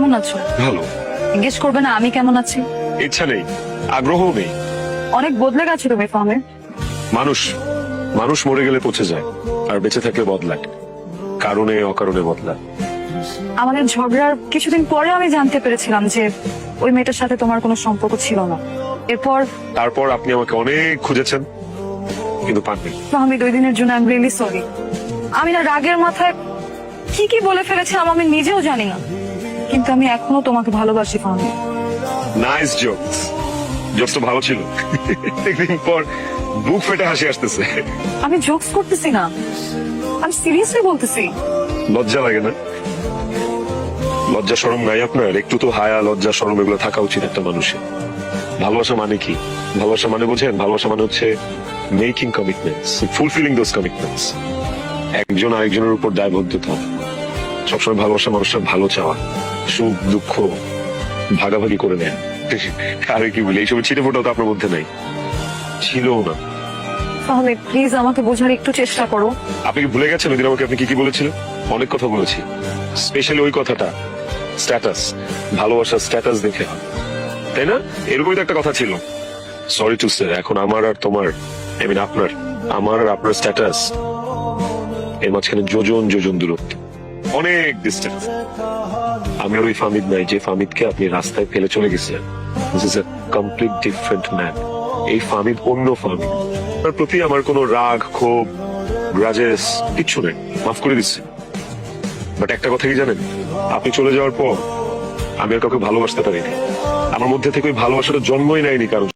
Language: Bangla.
কেমন আছো? ভালো। জিজ্ঞেস করবে না আমি কেমন আছি? ইচ্ছা নেই, আগ্রহও নেই। অনেক বদলে গেছো তুমি ফাহমিদ। মানুষ মানুষ মরে গেলে পচে যায়, আর বেঁচে থাকলে বদলায়, কারণে অকারণে বদলায়। আমাদের ঝগড়ার কিছুদিন পরে আমি জানতে পেরেছিলাম যে ওই মেয়েটার সাথে তোমার কোনো সম্পর্ক ছিল না। এরপর তারপর আপনি আমাকে অনেক খুঁজেছেন, কিন্তু পাননি। ফাহমিদ, ওই দিনের জন্য আই এম রিয়েলি সরি। আমি না রাগের মাথায় কি কি বলে ফেলেছিলাম আমি নিজেও জানি না, কিন্তু আমি এখনো তোমাকে ভালোবাসি ফাহমিদ। Nice jokes. জোকস তো ভালো ছিল। একদিন পর বুক ফেটে হাসি আসতেছে। আমি জোকস করতেছি না, আমি সিরিয়াসলি বলতেছি। লজ্জা লাগে না? লজ্জা শরম নাই আপনার? একটু তো হায়া লজ্জা শরম এগুলো থাকা উচিত একটা মানুষের। ভালোবাসা মানে কি? ভালোবাসা মানে বোঝেন? ভালোবাসা মানে হচ্ছে making commitments, fulfilling those commitments. একজন আরেকজনের উপর দায়বদ্ধতা, সবসময় ভালোবাসা মানুষের ভালো চাওয়া, সুখ দুঃখ ভাগাভাগি করে নেয়। আরে কি বলি, এইসব ছিটে ফোটাও তো আপনার মধ্যে নাই, ছিলও না। ফাহমিদ প্লিজ আমাকে বোঝার একটু চেষ্টা করো। আপনি কি ভুলে গেছেন ওইদিন আমাকে আপনি কি কি বলেছিলেন? অনেক কথা বলেছি, স্পেশালি ওই কথাটা, স্ট্যাটাস, ভালোবাসার স্ট্যাটাস দেখে হয়, তাই না? এরকমই তো একটা কথা ছিল। সরি টু সে, এখন আমার আর তোমার, আই মিন আপনার, আমার আর আপনার স্ট্যাটাস এর মাঝখানে যোজন যোজন দূরত্ব, অনেক ডিস্টেন্স। আমি আর ওই ফাহমিদ নাই যে ফাহমিদকে আপনি রাস্তায় ফেলে চলে গেছিলেন। This is a complete different man. এই ফাহমিদ অন্য ফাহমিদ। তার প্রতি আমার কোনো রাগ ক্ষোভ গ্রাজেস কিচ্ছু নেই, মাফ করে দিচ্ছি। বাট একটা কথা কি জানেন, আপনি চলে যাওয়ার পর আমি আর কাউকে ভালোবাসতে পারিনি। আমার মধ্যে থেকে ওই ভালোবাসাটা জন্মই নেয়নি কারণ